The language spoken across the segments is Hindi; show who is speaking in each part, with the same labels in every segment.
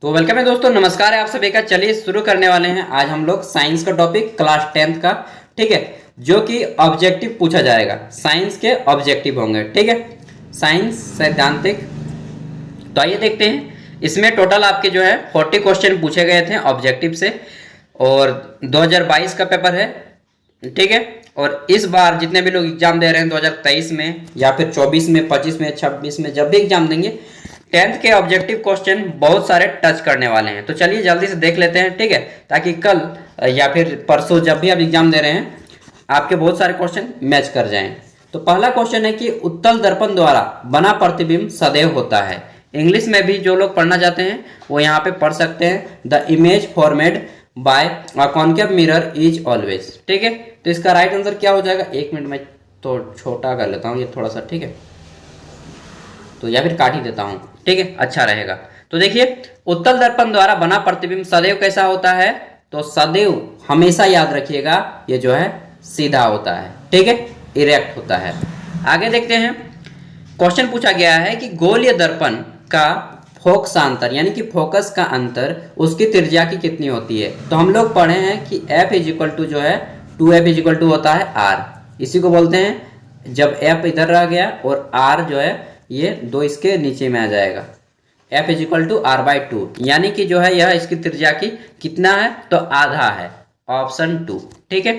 Speaker 1: तो वेलकम है दोस्तों, नमस्कार है आप सभी का। चलिए शुरू करने वाले हैं। आज हम लोग साइंस का टॉपिक क्लास 10th का, ठीक है, जो कि ऑब्जेक्टिव पूछा जाएगा। साइंस के ऑब्जेक्टिव होंगे, ठीक है, साइंस सैद्धांतिक। तो आइए देखते हैं। इसमें टोटल आपके जो है 40 क्वेश्चन पूछे गए थे ऑब्जेक्टिव से, और 2022 का पेपर है, ठीक है। और इस बार जितने भी लोग एग्जाम दे रहे हैं 2023 में या फिर 24 में, 25 में, 26 में, जब भी एग्जाम देंगे 10th के ऑब्जेक्टिव क्वेश्चन बहुत सारे टच करने वाले हैं। तो चलिए जल्दी से देख लेते हैं, ठीक है, ताकि कल या फिर परसों जब भी आप एग्जाम दे रहे हैं आपके बहुत सारे क्वेश्चन मैच कर जाएं। तो पहला क्वेश्चन है कि उत्तल दर्पण द्वारा बना प्रतिबिंब सदैव होता है। इंग्लिश में भी जो लोग पढ़ना चाहते हैं वो यहाँ पे पढ़ सकते हैं। The image formed by a concave mirror is always, ठीक है। तो इसका राइट आंसर क्या हो जाएगा? एक मिनट में तो छोटा कर लेता हूँ ये थोड़ा सा, ठीक है, तो या फिर काट ही देता हूँ, ठीक है, अच्छा रहेगा। तो देखिए, उत्तल दर्पण द्वारा बना प्रतिबिंब सदैव कैसा होता है? तो सदैव हमेशा याद रखिएगा ये जो है सीधा होता है, ठीक है, इरेक्ट होता है। आगे देखते हैं। क्वेश्चन पूछा गया है कि गोलीय दर्पण का फोकसांतर यानी कि फोकस का अंतर उसकी त्रिज्या की कितनी होती है? तो हम लोग पढ़े हैं कि F इज इक्वल टू जो है 2F इज इक्वल टू होता है R। इसी को बोलते हैं जब F इधर रह गया और R जो है ये दो इसके नीचे में आ जाएगा। F is equal to R/2, यानी कि जो है यह इसकी त्रिज्या की कितना है? तो आधा है, ऑप्शन 2, ठीक है।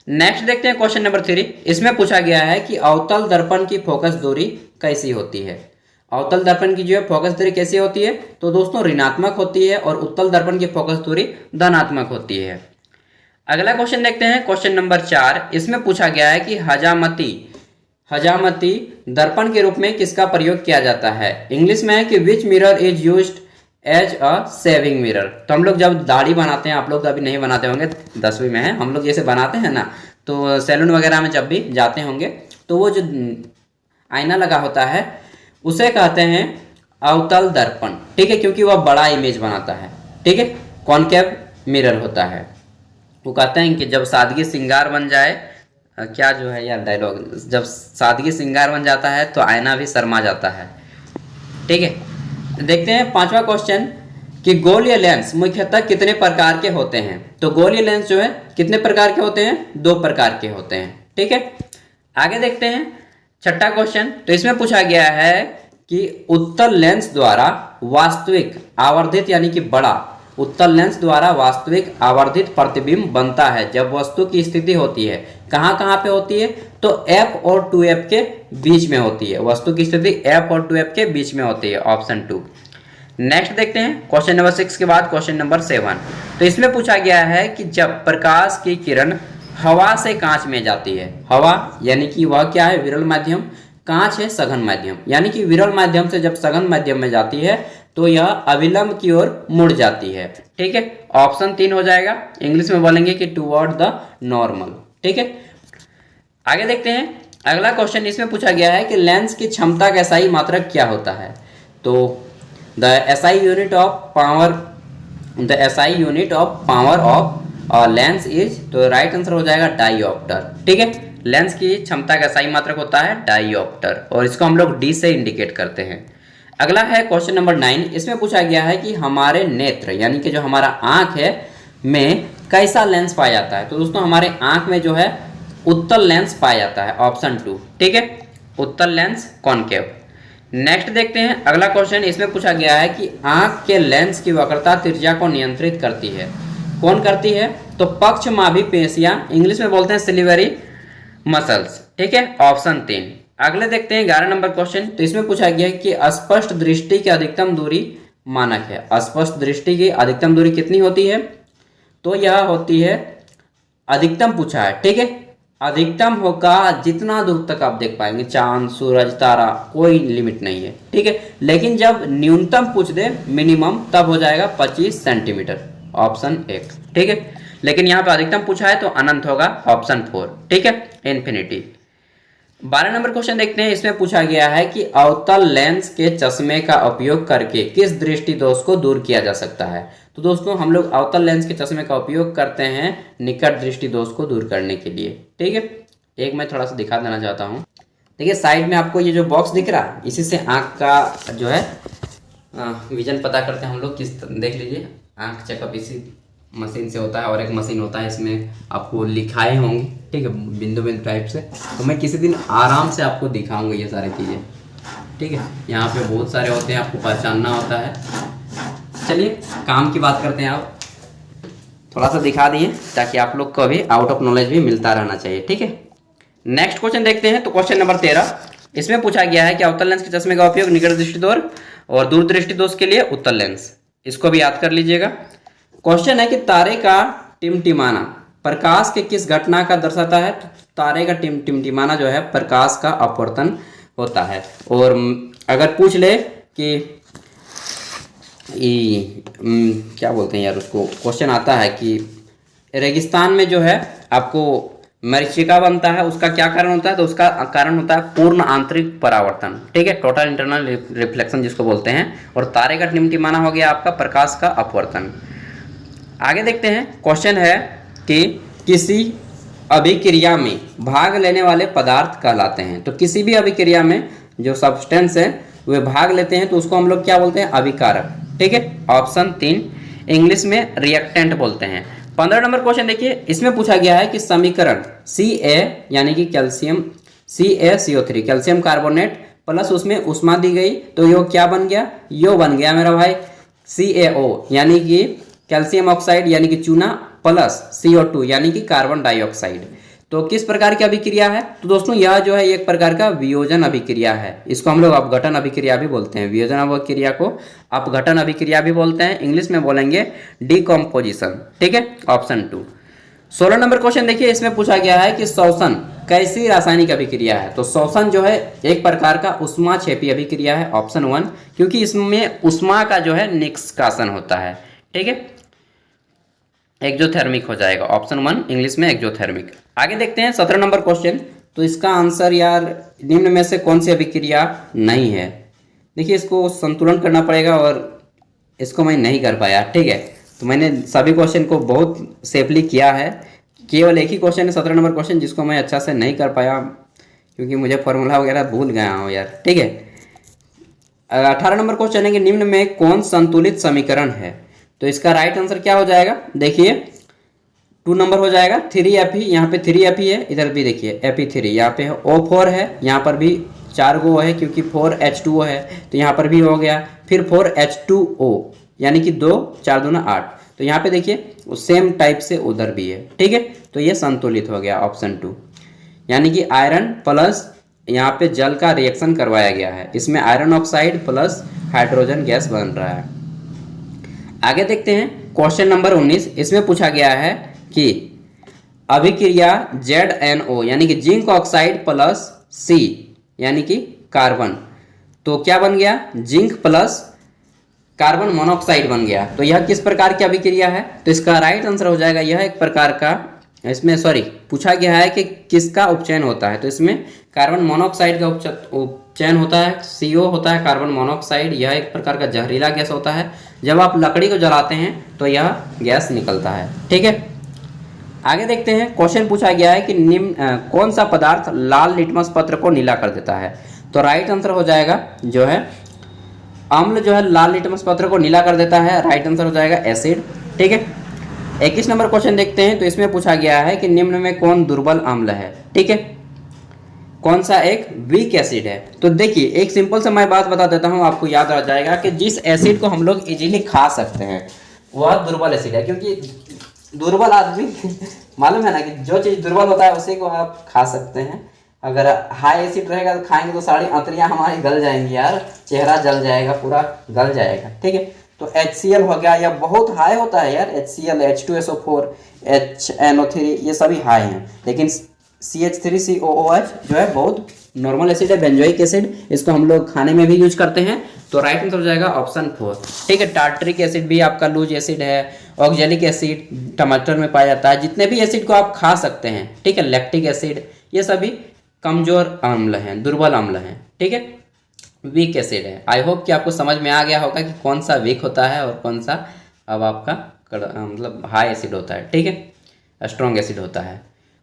Speaker 1: नेक्स्ट देखते हैं क्वेश्चन नंबर 3। इसमें पूछा गया है कि अवतल दर्पण की फोकस दूरी कैसी होती है? अवतल दर्पण की जो है फोकस दूरी कैसी होती है? तो दोस्तों ऋणात्मक होती है, और उत्तल दर्पण की फोकस दूरी धनात्मक होती है। अगला क्वेश्चन देखते हैं, क्वेश्चन नंबर 4। इसमें पूछा गया है कि हजामती दर्पण के रूप में किसका प्रयोग किया जाता है? इंग्लिश में है कि which mirror is used as a shaving mirror. तो हम लोग जब दाढ़ी बनाते हैं, आप लोग तो अभी नहीं बनाते होंगे, 10वीं में है, हम लोग जैसे बनाते हैं ना, तो सैलून वगैरह में जब भी जाते होंगे तो वो जो आईना लगा होता है उसे कहते हैं अवतल दर्पण, ठीक है, क्योंकि वह बड़ा इमेज बनाता है, ठीक है, कॉनकेव मिरर होता है। वो कहते हैं कि जब सादगी श्रृंगार बन जाए, क्या जो है यार डायलॉग, जब सादगी श्रृंगार बन जाता है तो आईना भी शर्मा जाता है, ठीक है। देखते हैं 5वां क्वेश्चन कि गोलीय लेंस मुख्यतः कितने प्रकार के होते हैं? तो गोलीय लेंस जो है कितने प्रकार के होते हैं? 2 प्रकार के होते हैं, ठीक है। आगे देखते हैं 6ठा क्वेश्चन। तो इसमें पूछा गया है कि उत्तल लेंस द्वारा वास्तविक आवर्धित यानी कि बड़ा उत्तल लेंस द्वारा वास्तविक आवर्धित प्रतिबिंब बनता है जब वस्तु की स्थिति होती है। कहाँ कहाँ पे होती है? तो F और 2F के बीच में होती है। वस्तु की स्थिति F और 2F के बीच में होती है, ऑप्शन 2। नेक्स्ट देखते हैं क्वेश्चन नंबर 6 के बाद क्वेश्चन नंबर 7। तो इसमें पूछा गया है कि जब प्रकाश की किरण हवा से कांच में जाती है, हवा यानी कि वह क्या है? विरल माध्यम, कांच है सघन माध्यम, यानी कि विरल माध्यम से जब सघन माध्यम में जाती है तो यह अविलंब की ओर मुड़ जाती है, ठीक है, ऑप्शन 3 हो जाएगा। इंग्लिश में बोलेंगे कि टुवर्ड द नॉर्मल, ठीक है। आगे देखते हैं अगला क्वेश्चन। इसमें पूछा गया है कि लेंस की क्षमता का SI मात्रक क्या होता है? तो the SI unit of power of lens is, तो राइट आंसर हो जाएगा डाइऑप्टर, ठीक है। लेंस की क्षमता का SI मात्रक होता है डाइऑप्टर, और इसको हम लोग D से इंडिकेट करते हैं। अगला है क्वेश्चन नंबर 9। इसमें पूछा गया है कि हमारे नेत्र यानी कि जो हमारा आंख है में कैसा लेंस पाया जाता है? तो दोस्तों हमारे आंख में जो है उत्तल लेंस पाया जाता है, ऑप्शन 2, ठीक है, उत्तल लेंस कॉनकेव। नेक्स्ट देखते हैं अगला क्वेश्चन। इसमें पूछा गया है कि आंख के लेंस की वक्रता त्रिज्या को नियंत्रित करती है, कौन करती है? तो पक्षमाभी पेशियां, इंग्लिश में बोलते हैं सिलिवरी मसल्स, ठीक है, ऑप्शन 3। अगले देखते हैं 11 नंबर क्वेश्चन। तो इसमें पूछा गया है कि स्पष्ट दृष्टि की अधिकतम दूरी मानक है। स्पष्ट दृष्टि की अधिकतम दूरी कितनी होती है? तो यह होती है, अधिकतम पूछा है, ठीक है, अधिकतम होगा जितना दूर तक आप देख पाएंगे, चांद, सूरज, तारा, कोई लिमिट नहीं है, ठीक है। लेकिन जब न्यूनतम पूछ दे मिनिमम, तब हो जाएगा 25 सेंटीमीटर, ऑप्शन 1, ठीक है। लेकिन यहाँ पे अधिकतम पूछा है तो अनंत होगा, ऑप्शन 4, ठीक है, इन्फिनिटी। 12 नंबर क्वेश्चन देखते हैं। इसमें पूछा गया है कि अवतल लेंस के चश्मे का उपयोग करके किस दृष्टि दोष को दूर किया जा सकता है? तो दोस्तों हम लोग अवतल लेंस के चश्मे का उपयोग करते हैं निकट दृष्टि दोष को दूर करने के लिए, ठीक है। एक मैं थोड़ा सा दिखा देना चाहता हूँ। देखिए साइड में आपको ये जो बॉक्स दिख रहा है, इसी से आँख का जो है विजन पता करते हैं हम लोग किस देख लीजिए, आँख चेकअप इसी मशीन से होता है और एक मशीन होता है इसमें आपको लिखाए होंगे, ठीक है, बिंदु बिंदु टाइप से। तो मैं किसी दिन आराम से आपको दिखाऊंगा ये सारी चीज़ें, ठीक है। यहाँ पे बहुत सारे होते हैं, आपको पहचानना होता है। चलिए काम की बात करते हैं, आप थोड़ा सा दिखा दिए ताकि आप लोग को भी आउट ऑफ नॉलेज भी मिलता रहना चाहिए, ठीक है। नेक्स्ट क्वेश्चन देखते हैं। तो क्वेश्चन नंबर 13, इसमें पूछा गया है कि अवतल लेंस के चश्मे का उपयोग निकट दृष्टि दोष और दूर दृष्टि दोष के लिए उत्तल लेंस, इसको भी याद कर लीजिएगा। क्वेश्चन है कि तारे का टिमटिमाना प्रकाश के किस घटना का दर्शाता है। तो तारे का टिमटिमाना जो है प्रकाश का अपवर्तन होता है। और अगर पूछ ले कि क्या बोलते हैं यार उसको, क्वेश्चन आता है कि रेगिस्तान में जो है आपको मरीचिका बनता है, उसका क्या कारण होता है। तो उसका कारण होता है पूर्ण आंतरिक परावर्तन, ठीक है, टोटल इंटरनल रिफ्लेक्शन जिसको बोलते हैं। और तारे का टिमटिमाना हो गया आपका प्रकाश का अपवर्तन। आगे देखते हैं। क्वेश्चन है कि किसी अभिक्रिया में भाग लेने वाले पदार्थ कहलाते हैं। तो किसी भी अभिक्रिया में जो सब्सटेंस है वे भाग लेते हैं तो उसको हम लोग क्या बोलते हैं, अभिकारक, ठीक है। ऑप्शन 3, इंग्लिश में रिएक्टेंट बोलते हैं। 15 नंबर क्वेश्चन देखिए, इसमें पूछा गया है कि समीकरण Ca यानी कि calcium CaCO3 calcium carbonate plus उसमें उष्मा दी गई तो यो क्या बन गया, यो बन गया मेरा भाई CaO यानी कि कैल्शियम ऑक्साइड यानी कि चूना प्लस CO2 यानी कि कार्बन डाइऑक्साइड। तो किस प्रकार की अभिक्रिया है। तो दोस्तों यह जो है एक प्रकार का वियोजन अभिक्रिया है। इसको हम लोग अपघटन अभिक्रिया भी बोलते हैं। वियोजन अभिक्रिया को अपघटन अभिक्रिया भी बोलते हैं, इंग्लिश में बोलेंगे डिकम्पोजिशन, ठीक है। ऑप्शन 2। 16 नंबर क्वेश्चन देखिए, इसमें पूछा गया है कि शोषण कैसी रासायनिक अभिक्रिया है। तो शोषण जो है एक प्रकार का उष्माक्षेपी अभिक्रिया है, ऑप्शन 1, क्योंकि इसमें उष्मा का जो है निष्कासन होता है, ठीक है। एक्जोथर्मिक हो जाएगा, ऑप्शन 1 इंग्लिश में एक्जोथर्मिक। आगे देखते हैं 17 नंबर क्वेश्चन। तो इसका आंसर यार निम्न में से कौन सी अभिक्रिया नहीं है। देखिए इसको संतुलन करना पड़ेगा और इसको मैं नहीं कर पाया, ठीक है। तो मैंने सभी क्वेश्चन को बहुत सेफली किया है, केवल एक ही क्वेश्चन है 17 नंबर क्वेश्चन जिसको मैं अच्छा से नहीं कर पाया क्योंकि मुझे फॉर्मूला वगैरह भूल गया हूँ यार, ठीक है। 18 नंबर क्वेश्चन है कि निम्न में कौन संतुलित समीकरण है। तो इसका राइट आंसर क्या हो जाएगा, देखिए 2 नंबर हो जाएगा 3Fe, यहाँ पे 3Fe है, इधर भी देखिए Fe3, यहाँ पे O4 है, यहाँ पर भी 4 गो है क्योंकि 4H2O है तो यहाँ पर भी हो गया। फिर 4H2O यानी कि 2 4 दूना 8, तो यहाँ पे देखिए सेम टाइप से उधर भी है, ठीक है। तो ये संतुलित हो गया, ऑप्शन 2, यानी कि आयरन प्लस यहाँ पे जल का रिएक्शन करवाया गया है, इसमें iron oxide plus hydrogen gas बन रहा है। आगे देखते हैं क्वेश्चन नंबर 19, इसमें पूछा गया है कि अभिक्रिया ZnO यानी कि जिंक ऑक्साइड प्लस C यानी कि कार्बन, तो क्या बन गया, जिंक प्लस कार्बन मोनोऑक्साइड बन गया। तो यह किस प्रकार की अभिक्रिया है। तो इसका राइट आंसर हो जाएगा, यह एक प्रकार का, इसमें पूछा गया है कि किसका उपचयन होता है। तो इसमें कार्बन मोनोऑक्साइड का उपचयन होता है, CO होता है कार्बन मोनोऑक्साइड। यह एक प्रकार का जहरीला गैस होता है, जब आप लकड़ी को जलाते हैं तो यह गैस निकलता है, ठीक है। आगे देखते हैं क्वेश्चन पूछा गया है कि निम्न कौन सा पदार्थ लाल लिटमस पत्र को नीला कर देता है। तो राइट आंसर हो जाएगा जो है अम्ल जो है लाल लिटमस पत्र को नीला कर देता है, राइट आंसर हो जाएगा एसिड, ठीक है। 21 नंबर क्वेश्चन देखते हैं। तो इसमें पूछा गया है कि निम्न में कौन दुर्बल अम्ल है, ठीक है, कौन सा एक वीक एसिड है। तो देखिए एक सिंपल सा मैं बात बता देता हूँ, आपको याद रह जाएगा कि जिस एसिड को हम लोग इजीली खा सकते हैं वह दुर्बल एसिड है, क्योंकि दुर्बल आदमी मालूम है ना कि जो चीज़ दुर्बल होता है उसी को आप खा सकते हैं। अगर हाई एसिड रहेगा तो खाएंगे तो सारी आंतड़ियाँ हमारी गल जाएंगी यार, चेहरा जल जाएगा, पूरा गल जाएगा, ठीक है। तो HCl हो गया, या बहुत हाई होता है यार, HCl, H2SO4, HNO3 ये सभी हाई हैं, लेकिन CH3COOH जो है बहुत नॉर्मल एसिड है, बेंजोइक एसिड, इसको हम लोग खाने में भी यूज करते हैं। तो राइट आंसर हो जाएगा ऑप्शन 4, ठीक है। टार्टरिक एसिड भी आपका लूज एसिड है, ऑक्जेलिक एसिड टमाटर में पाया जाता है, जितने भी एसिड को आप खा सकते हैं, ठीक है। लैक्टिक एसिड ये सभी कमजोर अम्ल हैं, दुर्बल अम्ल हैं, ठीक है, वीक एसिड है। आई होप कि आपको समझ में आ गया होगा कि कौन सा वीक होता है और कौन सा अब आपका मतलब हाई एसिड होता है, ठीक है, स्ट्रॉन्ग एसिड होता है।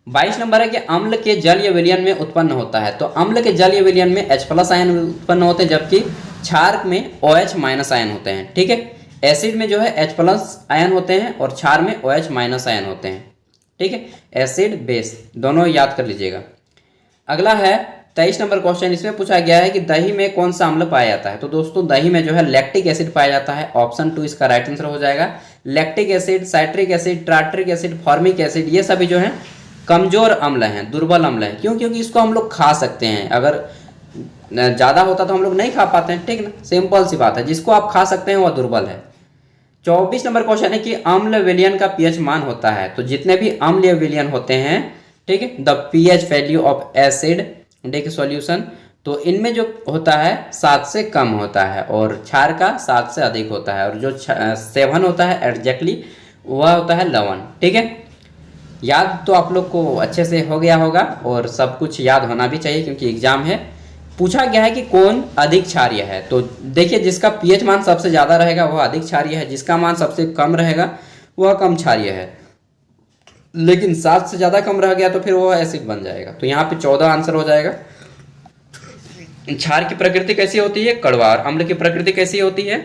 Speaker 1: 22 नंबर है कि अम्ल के जलीय विलयन में उत्पन्न होता है। तो अम्ल के जलीय विलयन में H+ आयन उत्पन्न होते हैं, जबकि क्षार में OH माइनस आयन होते हैं, ठीक है। एसिड में जो है H प्लस आयन होते हैं और क्षार में OH माइनस आयन होते हैं, ठीक है। एसिड बेस दोनों याद कर लीजिएगा। अगला है 23 नंबर क्वेश्चन। इसमें पूछा गया है कि दही में कौन सा अम्ल पाया जाता है। तो दोस्तों दही में जो है लैक्टिक एसिड पाया जाता है। ऑप्शन 2 इसका राइट आंसर हो जाएगा। Lactic acid, citric acid, tartaric acid, formic acid, ये सभी जो है कमजोर अम्ल हैं, दुर्बल अम्ल हैं। क्यों? क्योंकि इसको हम लोग खा सकते हैं। अगर ज़्यादा होता तो हम लोग नहीं खा पाते हैं, ठीक ना। सिंपल सी बात है, जिसको आप खा सकते हैं वह दुर्बल है। 24 नंबर क्वेश्चन है कि अम्ल विलयन का पीएच मान होता है। तो जितने भी अम्लीय विलयन होते हैं, ठीक है, the pH value of acid के सॉल्यूशन, तो इनमें जो होता है 7 से कम होता है और क्षार का 7 से अधिक होता है, और जो 7 होता है एग्जैक्टली वह होता है लवण, ठीक है। याद तो आप लोग को अच्छे से हो गया होगा और सब कुछ याद होना भी चाहिए क्योंकि एग्जाम है। पूछा गया है कि कौन अधिक क्षारीय है। तो देखिए, जिसका पीएच मान सबसे ज़्यादा रहेगा वह अधिक क्षारीय है, जिसका मान सबसे कम रहेगा वह कम क्षारीय है। लेकिन 7 से ज़्यादा कम रह गया तो फिर वह एसिड बन जाएगा। तो यहाँ पे 14 आंसर हो जाएगा। क्षार की प्रकृति कैसी होती है? कड़वा। और अम्ल की प्रकृति कैसी होती है?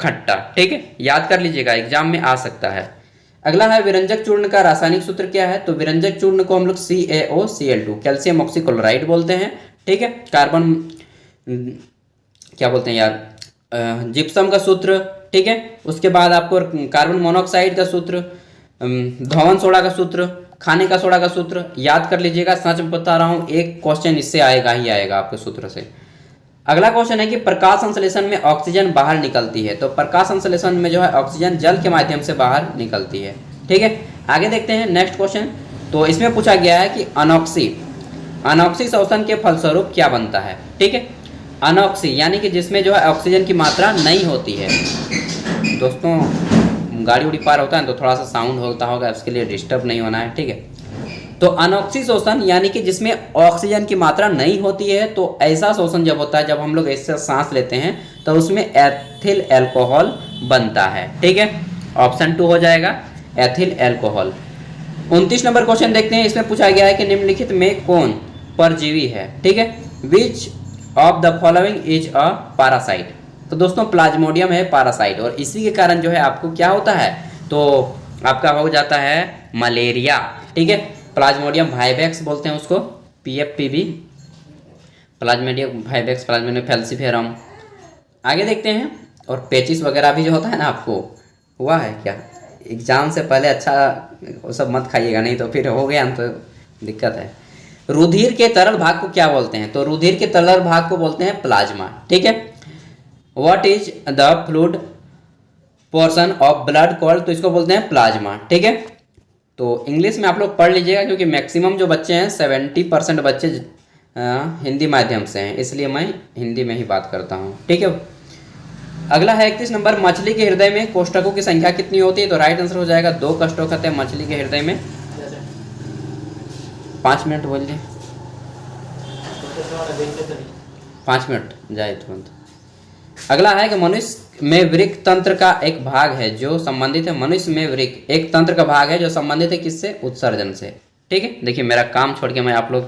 Speaker 1: खट्टा, ठीक है। याद कर लीजिएगा, एग्जाम में आ सकता है। अगला है विरंजक चूर्ण का रासायनिक सूत्र क्या है। तो विरंजक चूर्ण को हम लोग CaOCl2 कैल्शियम ऑक्सीक्लोराइड बोलते हैं, ठीक है। कार्बन क्या बोलते हैं यार, जिप्सम का सूत्र, ठीक है। उसके बाद आपको कार्बन मोनोऑक्साइड का सूत्र, धवन सोडा का सूत्र, खाने का सोडा का सूत्र याद कर लीजिएगा। सच बता रहा हूँ, एक क्वेश्चन इससे आएगा ही आएगा आपके सूत्र से। अगला क्वेश्चन है कि प्रकाश संश्लेषण में ऑक्सीजन बाहर निकलती है। तो प्रकाश संश्लेषण में जो है ऑक्सीजन जल के माध्यम से बाहर निकलती है, ठीक है। आगे देखते हैं नेक्स्ट क्वेश्चन। तो इसमें पूछा गया है कि अनॉक्सी शोषण के फलस्वरूप क्या बनता है, ठीक है। अनॉक्सी यानी कि जिसमें जो है ऑक्सीजन की मात्रा नहीं होती है। दोस्तों गाड़ी उड़ी पार होता है तो थोड़ा सा साउंड होता होगा, उसके लिए डिस्टर्ब नहीं होना है, ठीक है। तो अनॉक्सी शोषण यानी कि जिसमें ऑक्सीजन की मात्रा नहीं होती है। तो ऐसा शोषण जब होता है, जब हम लोग ऐसे सांस लेते हैं तो उसमें एथिल अल्कोहल बनता है, ठीक है। ऑप्शन 2 हो जाएगा एथिल अल्कोहल। 29 नंबर क्वेश्चन देखते हैं। इसमें पूछा गया है कि निम्नलिखित में कौन परजीवी है, ठीक है। Which of the following is a parasite. तो दोस्तों प्लाज्मोडियम है पैरासाइट, और इसी के कारण जो है आपको क्या होता है, तो आपका हो जाता है मलेरिया, ठीक है। प्लाज्मोडियम वाइवेक्स बोलते हैं उसको, PFPV, Plasmodium vivax, Plasmodium falciparum. आगे देखते हैं। और पेचिस वगैरह भी जो होता है ना, आपको हुआ है क्या? एग्जाम से पहले अच्छा वो सब मत खाइएगा, नहीं तो फिर हो गया तो दिक्कत है। रुधिर के तरल भाग को क्या बोलते हैं? तो रुधिर के तरल भाग को बोलते हैं प्लाज्मा, ठीक है। What is the fluid portion of blood called? तो इसको बोलते हैं प्लाज्मा, ठीक है। तो इंग्लिश में आप लोग पढ़ लीजिएगा क्योंकि मैक्सिमम जो बच्चे हैं 70% बच्चे हिंदी माध्यम से हैं, इसलिए मैं हिंदी में ही बात करता हूँ, ठीक है। अगला है 31 नंबर। मछली के हृदय में कोष्ठकों की संख्या कितनी होती है? तो राइट आंसर हो जाएगा 2 कोष्ठक होते हैं मछली के हृदय में। 5 मिनट बोलिए, 5 मिनट जाए तुरंत। अगला है कि मनुष्य में वृक्क तंत्र का एक भाग है जो संबंधित है। मनुष्य में वृक्क एक तंत्र का भाग है जो संबंधित है किससे? उत्सर्जन से, ठीक है। देखिए मेरा काम छोड़ के मैं आप लोग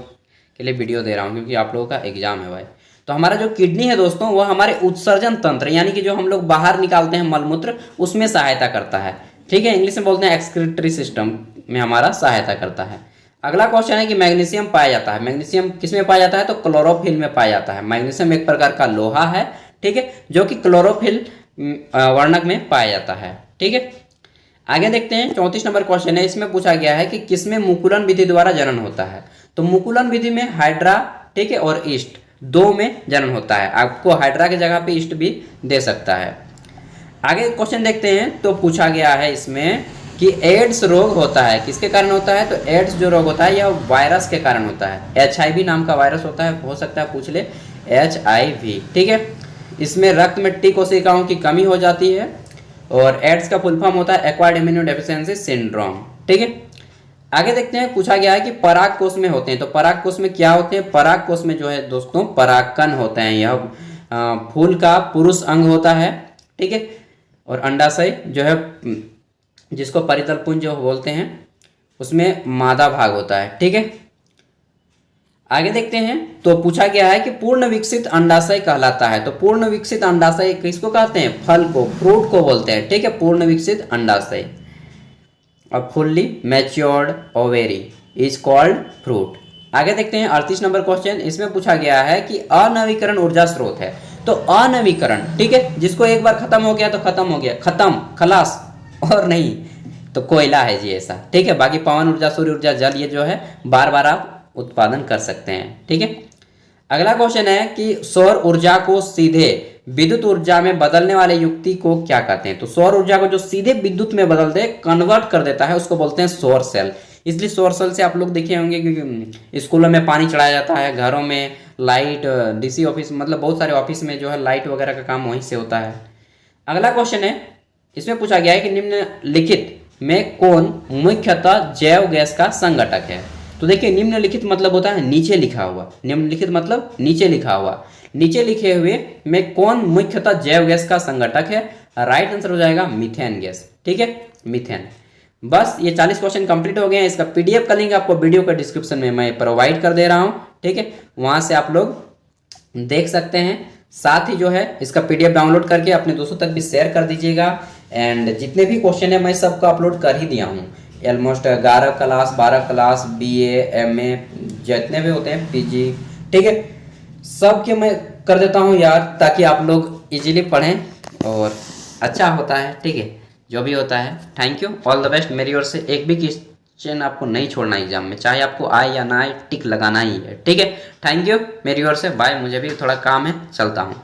Speaker 1: के लिए वीडियो दे रहा हूँ क्योंकि आप लोगों का एग्जाम है भाई। तो हमारा जो किडनी है दोस्तों, वह हमारे उत्सर्जन तंत्र यानी कि जो हम लोग बाहर निकालते हैं मलमूत्र, उसमें सहायता करता है, ठीक है। इंग्लिश में बोलते हैं एक्सक्रीटरी सिस्टम में हमारा सहायता करता है। अगला क्वेश्चन है कि मैग्नीशियम पाया जाता है। मैग्नीशियम किस में पाया जाता है? तो क्लोरोफिल में पाया जाता है। मैग्नीशियम एक प्रकार का लोहा है, ठीक है, जो कि क्लोरोफिल वर्णक में पाया जाता है, ठीक है। आगे देखते हैं। 34 नंबर क्वेश्चन है। इसमें पूछा गया है कि किसमें मुकुलन विधि द्वारा जनन होता है। तो मुकुलन विधि में हाइड्रा, ठीक है, और ईस्ट 2 में जनन होता है। आपको हाइड्रा की जगह पे ईस्ट भी दे सकता है। आगे क्वेश्चन देखते हैं। तो पूछा गया है इसमें कि एड्स रोग होता है, किसके कारण होता है? तो एड्स जो रोग होता है यह वायरस के कारण होता है। HIV नाम का वायरस होता है, हो सकता है पूछ ले, HIV, ठीक है। इसमें रक्त में T कोशिकाओं की कमी हो जाती है। और एड्स का फुल फॉर्म होता है एक्वायर्ड इम्यूनोडेफिशिएंसी सिंड्रोम, ठीक है। आगे देखते हैं। पूछा गया है कि पराग कोष में होते हैं। तो पराग कोष में क्या होते हैं? पराग कोष में जो है दोस्तों परागकण होते हैं। यह फूल का पुरुष अंग होता है, ठीक है। और अंडाशय जो है, जिसको परितल पुंज जो बोलते हैं, उसमें मादा भाग होता है, ठीक है। आगे देखते हैं। तो पूछा गया है कि पूर्ण विकसित अंडाशय कहलाता है। तो पूर्ण विकसित अंडाशय किसको कहते हैं? फल को, फ्रूट को बोलते हैं, ठीक है, पूर्ण विकसित अंडाशय। अब fully matured ovary is called fruit. आगे देखते हैं 38 नंबर क्वेश्चन। इसमें पूछा गया है कि अनवीकरण ऊर्जा स्रोत है। तो अनवीकरण, ठीक है, जिसको एक बार खत्म हो गया तो खत्म हो गया, खत्म, खलास, और नहीं तो कोयला है जी ऐसा, ठीक है। बाकी पवन ऊर्जा, सूर्य ऊर्जा, जल, ये जो है बार बार आप उत्पादन कर सकते हैं, ठीक है। अगला क्वेश्चन है कि सौर ऊर्जा को सीधे विद्युत ऊर्जा में बदलने वाले युक्ति को क्या कहते हैं? तो सौर ऊर्जा को जो सीधे विद्युत में बदल दे, कन्वर्ट कर देता है, उसको बोलते हैं सौर सेल। इसलिए सौर सेल से आप लोग देखे होंगे कि स्कूलों में पानी चढ़ाया जाता है, घरों में लाइट, डीसी ऑफिस, मतलब बहुत सारे ऑफिस में जो है लाइट वगैरह का काम वहीं से होता है। अगला क्वेश्चन है, इसमें पूछा गया है कि निम्नलिखित में कौन मुख्यतः जैव गैस का संघटक है? तो देखिए, निम्नलिखित मतलब होता है नीचे लिखा हुआ, निम्नलिखित मतलब नीचे लिखा हुआ, नीचे लिखे हुए में कौन मुख्यतः जैव गैस का संघटक है? राइट आंसर हो जाएगा मीथेन गैस, ठीक है, मीथेन। बस ये 40 क्वेश्चन कंप्लीट हो गए हैं। इसका पीडीएफ का लिंक आपको वीडियो के डिस्क्रिप्शन में मैं प्रोवाइड कर दे रहा हूँ, ठीक है, वहां से आप लोग देख सकते हैं। साथ ही जो है इसका पीडीएफ डाउनलोड करके अपने दोस्तों तक भी शेयर कर दीजिएगा। एंड जितने भी क्वेश्चन है मैं सबको अपलोड कर ही दिया हूँ, almost 11 class, 12 class, BA, MA, जितने भी होते हैं, पीजी, ठीक है, सब के मैं कर देता हूँ यार, ताकि आप लोग इजीली पढ़ें और अच्छा होता है, ठीक है, जो भी होता है। Thank you, all the best. मेरी ओर से एक भी क्वेश्चन आपको नहीं छोड़ना एग्जाम में, चाहे आपको आए या ना आए, टिक लगाना ही है, ठीक है। थैंक यू, मेरी ओर से बाय। मुझे भी थोड़ा काम है, चलता हूँ।